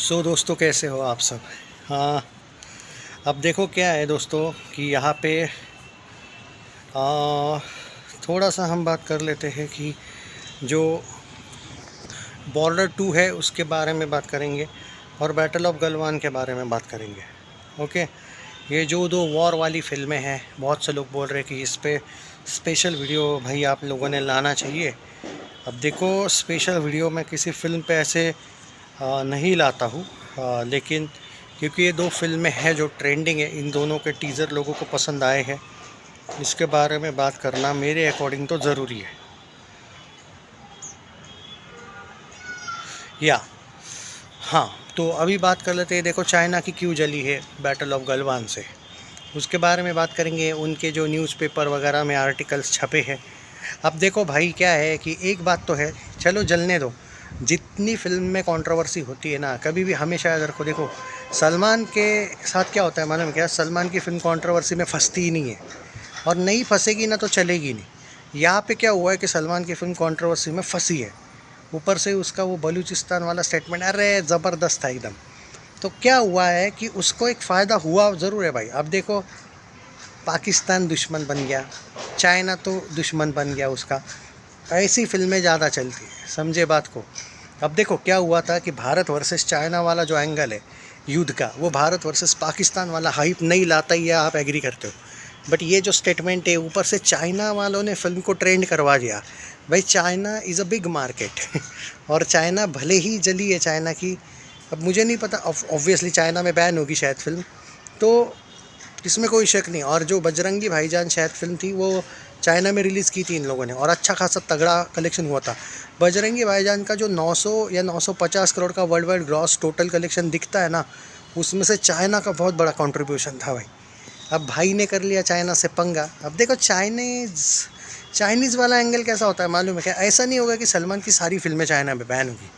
दोस्तों, कैसे हो आप सब। हाँ, अब देखो क्या है दोस्तों कि यहाँ पे थोड़ा सा हम बात कर लेते हैं कि जो बॉर्डर 2 है उसके बारे में बात करेंगे और बैटल ऑफ गलवान के बारे में बात करेंगे। ओके, ये जो दो वॉर वाली फिल्में हैं, बहुत से लोग बोल रहे हैं कि इस पे स्पेशल वीडियो भाई आप लोगों ने लाना चाहिए। अब देखो, स्पेशल वीडियो मैं किसी फ़िल्म पे ऐसे नहीं लाता हूँ, लेकिन क्योंकि ये दो फिल्में हैं जो ट्रेंडिंग है, इन दोनों के टीज़र लोगों को पसंद आए हैं, इसके बारे में बात करना मेरे अकॉर्डिंग तो ज़रूरी है। या हाँ, तो अभी बात कर लेते हैं। देखो, चाइना की क्यों जली है बैटल ऑफ गलवान से, उसके बारे में बात करेंगे। उनके जो न्यूज़पेपर वगैरह में आर्टिकल्स छपे हैं। अब देखो भाई, क्या है कि एक बात तो है, चलो जलने दो। जितनी फिल्म में कंट्रोवर्सी होती है ना, कभी भी हमेशा याद रखो। देखो, सलमान के साथ क्या होता है मालूम है क्या? सलमान की फ़िल्म कंट्रोवर्सी में फंसती ही नहीं है, और नहीं फंसेगी ना तो चलेगी नहीं। यहाँ पे क्या हुआ है कि सलमान की फ़िल्म कंट्रोवर्सी में फंसी है, ऊपर से उसका वो बलूचिस्तान वाला स्टेटमेंट, अरे ज़बरदस्त था एकदम। तो क्या हुआ है कि उसको एक फ़ायदा हुआ ज़रूर है भाई। अब देखो, पाकिस्तान दुश्मन बन गया, चाइना तो दुश्मन बन गया उसका। ऐसी फिल्में ज़्यादा चलती है, समझे बात को। अब देखो क्या हुआ था कि भारत वर्सेस चाइना वाला जो एंगल है युद्ध का, वो भारत वर्सेस पाकिस्तान वाला हाइप नहीं लाता ही है, आप एग्री करते हो। बट ये जो स्टेटमेंट है, ऊपर से चाइना वालों ने फिल्म को ट्रेंड करवा दिया। भाई, China is a big market और चाइना भले ही जली है चाइना की। अब मुझे नहीं पता, ऑब्वियसली चाइना में बैन होगी शायद फिल्म, तो इसमें कोई शक नहीं। और जो बजरंगी भाईजान शायद फिल्म थी, वो चाइना में रिलीज़ की थी इन लोगों ने, और अच्छा खासा तगड़ा कलेक्शन हुआ था। बजरंगी भाईजान का जो 900 या 950 करोड़ का world wide gross total collection दिखता है ना, उसमें से चाइना का बहुत बड़ा कंट्रीब्यूशन था भाई। अब भाई ने कर लिया चाइना से पंगा। अब देखो, चाइनीज़ वाला एंगल कैसा होता है मालूम है क्या? ऐसा नहीं होगा कि सलमान की सारी फिल्में चाइना में बैन होगी।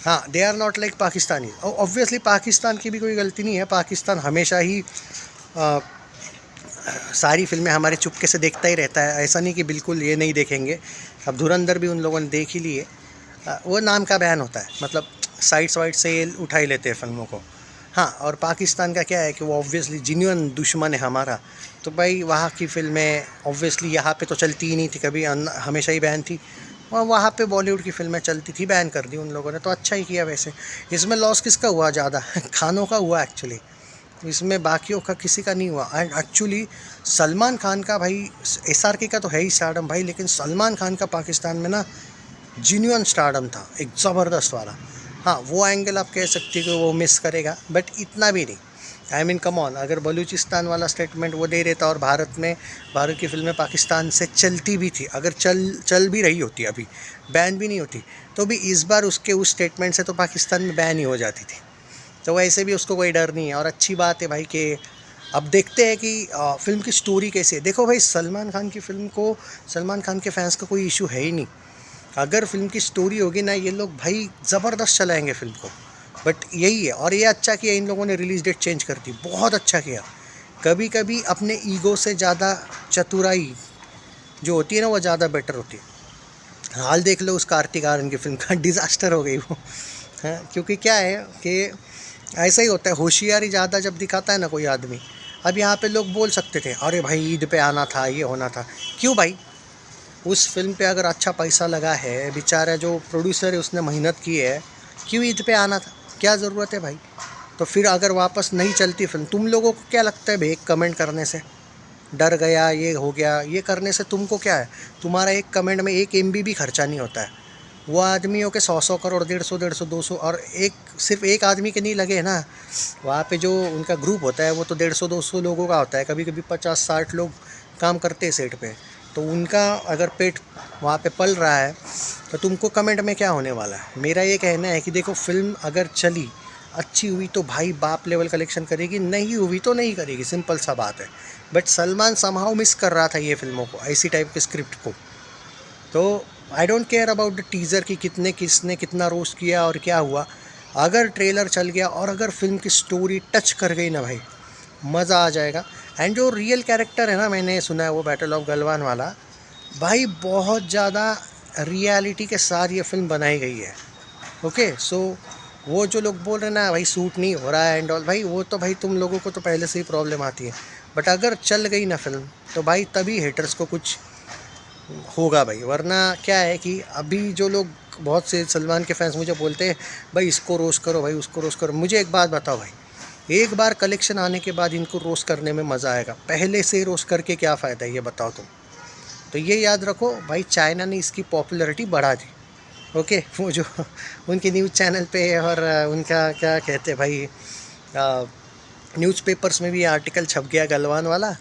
हाँ, they are not like Pakistani. और ऑब्वियसली पाकिस्तान की भी कोई गलती नहीं है, पाकिस्तान हमेशा ही सारी फिल्में हमारे चुपके से देखता ही रहता है। ऐसा नहीं कि बिल्कुल ये नहीं देखेंगे। अब धुरंधर भी उन लोगों ने देख ही लिए। वो नाम का बैन होता है, मतलब साइट्स वाइट से उठा ही लेते हैं फिल्मों को। हाँ, और पाकिस्तान का क्या है कि वो ऑब्वियसली जिन्युइन दुश्मन है हमारा। तो भाई, वहाँ की फिल्में ऑब्वियसली यहाँ पे तो चलती ही नहीं थी कभी, हमेशा ही बैन थी। और वहाँ पे बॉलीवुड की फिल्में चलती थी, बैन कर दी उन लोगों ने। तो अच्छा ही किया वैसे। इसमें लॉस किसका हुआ ज़्यादा? खानों का हुआ एक्चुअली, इसमें बाकियों का किसी का नहीं हुआ। एंड एक्चुअली सलमान खान का भाई, SRK का तो है ही स्टारडम भाई, लेकिन सलमान खान का पाकिस्तान में ना जिन्युइन स्टारडम था, एक ज़बरदस्त वाला। हाँ, वो एंगल आप कह सकते हो कि वो मिस करेगा, बट इतना भी नहीं। आई मीन कम ऑन, अगर बलूचिस्तान वाला स्टेटमेंट वो दे देता और भारत की फिल्में पाकिस्तान से चलती भी थी, अगर चल भी रही होती, अभी बैन भी नहीं होती, तो भी इस बार उसके उस स्टेटमेंट से तो पाकिस्तान में बैन ही हो जाती थी। तो वैसे भी उसको कोई डर नहीं है। और अच्छी बात है भाई कि अब देखते हैं कि फ़िल्म की स्टोरी कैसी है। देखो भाई, सलमान खान की फ़िल्म को, सलमान खान के फैंस का कोई इशू है ही नहीं। अगर फिल्म की स्टोरी होगी ना, ये लोग भाई ज़बरदस्त चलाएंगे फिल्म को। बट यही है, और ये अच्छा किया इन लोगों ने रिलीज़ डेट चेंज कर दी, बहुत अच्छा किया। कभी कभी अपने ईगो से ज़्यादा चतुराई जो होती है ना, वो ज़्यादा बेटर होती है। हाल देख लो उस कार्तिक आर्यन की फिल्म का, डिज़ास्टर हो गई वो। हाँ, क्योंकि क्या है कि ऐसा ही होता है, होशियारी ज़्यादा जब दिखाता है ना कोई आदमी। अब यहाँ पे लोग बोल सकते थे, अरे भाई ईद पे आना था, ये होना था। क्यों भाई? उस फिल्म पे अगर अच्छा पैसा लगा है, बेचारा जो प्रोड्यूसर है उसने मेहनत की है, क्यों ईद पे आना था? क्या ज़रूरत है भाई? तो फिर अगर वापस नहीं चलती फिल्म, तुम लोगों को क्या लगता है भाई एक कमेंट करने से? डर गया, ये हो गया, ये करने से तुमको क्या है? तुम्हारा एक कमेंट में 1 MB भी खर्चा नहीं होता है। वो आदमियों के 100 करोड़, 150, 200, और एक सिर्फ एक आदमी के नहीं लगे ना। वहाँ पे जो उनका ग्रुप होता है वो तो 150-200 लोगों का होता है, कभी कभी 50-60 लोग काम करते हैं सेट पे। तो उनका अगर पेट वहाँ पे पल रहा है, तो तुमको कमेंट में क्या होने वाला है? मेरा ये कहना है कि देखो, फिल्म अगर चली, अच्छी हुई तो भाई बाप लेवल कलेक्शन करेगी, नहीं हुई तो नहीं करेगी, सिंपल सा बात है। बट सलमान समहाउ मिस कर रहा था ये फिल्मों को, ऐसी टाइप के स्क्रिप्ट को। तो I don't care about the teaser कि किसने कितना रोस्ट किया और क्या हुआ। अगर ट्रेलर चल गया और अगर फिल्म की स्टोरी टच कर गई ना भाई, मज़ा आ जाएगा। एंड जो रियल कैरेक्टर है ना, मैंने सुना है वो बैटल ऑफ गलवान वाला, भाई बहुत ज़्यादा रियलिटी के साथ ये फिल्म बनाई गई है। ओके, सो वो जो लोग बोल रहे हैं ना भाई सूट नहीं हो रहा है एंड ऑल, भाई वो तो भाई तुम लोगों को तो पहले से ही प्रॉब्लम आती है, बट अगर चल गई ना फिल्म तो भाई तभी हेटर्स को कुछ होगा भाई, वरना क्या है कि अभी जो लोग बहुत से सलमान के फैंस मुझे बोलते हैं भाई इसको रोस्ट करो, भाई उसको रोस्ट करो। मुझे एक बात बताओ भाई, एक बार कलेक्शन आने के बाद इनको रोस्ट करने में मज़ा आएगा, पहले से रोस्ट करके क्या फ़ायदा है ये बताओ तुम। तो ये याद रखो भाई, चाइना ने इसकी पॉपुलैरिटी बढ़ा दी। ओके, वो जो उनके न्यूज़ चैनल पे और उनका क्या कहते हैं भाई, न्यूज़पेपर्स में भी आर्टिकल छप गया गलवान वाला,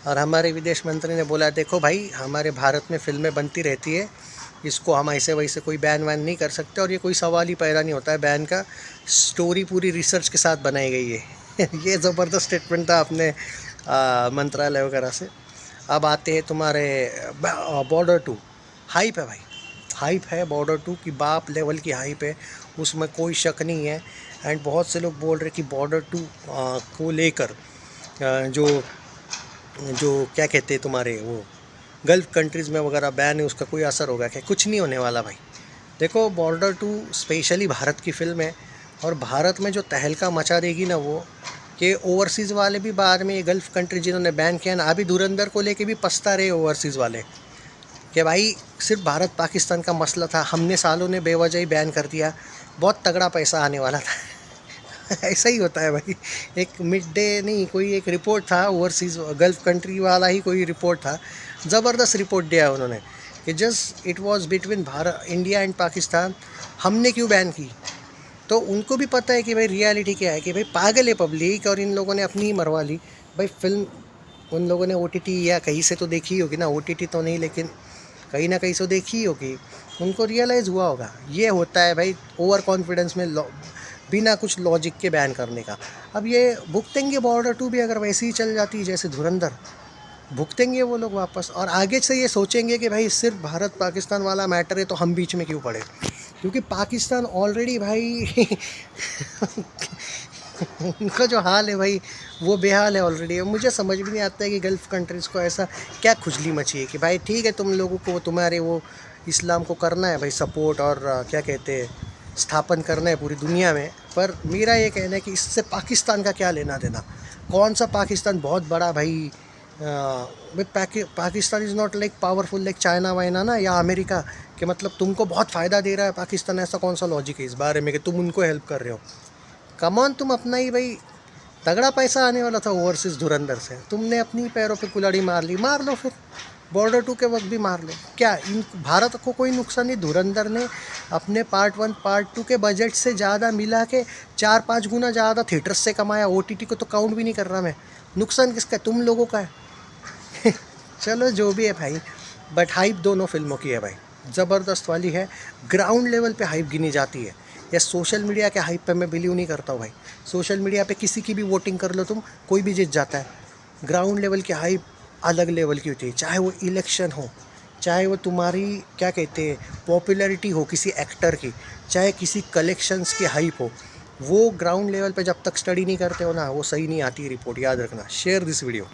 और हमारे विदेश मंत्री ने बोला देखो भाई हमारे भारत में फिल्में बनती रहती है, इसको हम ऐसे वैसे कोई बैन वैन नहीं कर सकते, और ये कोई सवाल ही पैदा नहीं होता है बैन का, स्टोरी पूरी रिसर्च के साथ बनाई गई है। ये ज़बरदस्त स्टेटमेंट था अपने मंत्रालय वगैरह से। अब आते हैं तुम्हारे बॉर्डर 2, हाइप है भाई, हाइप है बॉर्डर 2 की, बाप लेवल की हाइप है, उसमें कोई शक नहीं है। एंड बहुत से लोग बोल रहे कि बॉर्डर 2 को लेकर जो जो क्या कहते हैं तुम्हारे वो गल्फ़ कंट्रीज़ में वगैरह बैन है, उसका कोई असर होगा क्या? कुछ नहीं होने वाला भाई। देखो बॉर्डर 2 स्पेशली भारत की फ़िल्म है, और भारत में जो तहलका मचा देगी ना वो, कि ओवरसीज़ वाले भी बाद में ये गल्फ़ कंट्री जिन्होंने बैन किया ना, अभी धुरंधर को लेके भी पछता रहे ओवरसीज़ वाले कि भाई सिर्फ भारत पाकिस्तान का मसला था, हमने सालों ने बेवजह ही बैन कर दिया, बहुत तगड़ा पैसा आने वाला था। ऐसा ही होता है भाई। एक मिड डे नहीं, कोई एक रिपोर्ट था ओवरसीज़ गल्फ़ कंट्री वाला ही कोई रिपोर्ट था, ज़बरदस्त रिपोर्ट दिया उन्होंने कि just it was between Bharat India and Pakistan, हमने क्यों बैन की। तो उनको भी पता है कि भाई रियलिटी क्या है, कि भाई पागल है पब्लिक, और इन लोगों ने अपनी ही मरवा ली भाई। फिल्म उन लोगों ने OTT या कहीं से तो देखी होगी ना, OTT तो नहीं लेकिन कहीं ना कहीं से देखी होगी, उनको रियलाइज़ हुआ होगा ये होता है भाई ओवर कॉन्फिडेंस में बिना कुछ लॉजिक के बैन करने का। अब ये भुगतेंगे बॉर्डर 2 भी, अगर वैसे ही चल जाती है जैसे धुरंधर, भुगतेंगे वो लोग वापस, और आगे से ये सोचेंगे कि भाई सिर्फ भारत पाकिस्तान वाला मैटर है तो हम बीच में क्यों पड़े, क्योंकि पाकिस्तान ऑलरेडी भाई उनका जो हाल है भाई वो बेहाल है ऑलरेडी। मुझे समझ भी नहीं आता है कि गल्फ़ कंट्रीज़ को ऐसा क्या खुजली मची है कि भाई ठीक है तुम लोगों को तुम्हारे वो इस्लाम को करना है भाई सपोर्ट, और क्या कहते हैं स्थापन करना है पूरी दुनिया में, पर मेरा ये कहना है कि इससे पाकिस्तान का क्या लेना देना, कौन सा पाकिस्तान बहुत बड़ा भाई, Pakistan is not like powerful like China वाइना ना, या अमेरिका, कि मतलब तुमको बहुत फ़ायदा दे रहा है पाकिस्तान, ऐसा कौन सा लॉजिक है इस बारे में कि तुम उनको हेल्प कर रहे हो। कमान तुम अपना ही भाई, तगड़ा पैसा आने वाला था ओवरसीज़ धुरंधर से, तुमने अपनी पैरों पे कुल्हाड़ी मार ली, मार लो फिर बॉर्डर 2 के वक्त भी मार लो, क्या इन भारत को कोई नुकसान नहीं। धुरंधर ने अपने पार्ट 1 पार्ट 2 के बजट से ज़्यादा मिला के 4-5 गुना ज़्यादा थिएटर्स से कमाया, OTT को तो काउंट भी नहीं कर रहा मैं, नुकसान किसका, तुम लोगों का है। चलो जो भी है भाई, बट हाइप दोनों फिल्मों की है भाई, ज़बरदस्त वाली है, ग्राउंड लेवल पे हाइप गिनी जाती है। या सोशल मीडिया के हाइप पे मैं बिलीव नहीं करता हूँ भाई, सोशल मीडिया पे किसी की भी वोटिंग कर लो तुम, कोई भी जीत जाता है। ग्राउंड लेवल की हाइप अलग लेवल की होती है, चाहे वो इलेक्शन हो, चाहे वो तुम्हारी क्या कहते हैं पॉपुलैरिटी हो किसी एक्टर की, चाहे किसी कलेक्शंस की हाइप हो, वो ग्राउंड लेवल पे जब तक स्टडी नहीं करते हो ना वो सही नहीं आती रिपोर्ट, याद रखना। Share this video.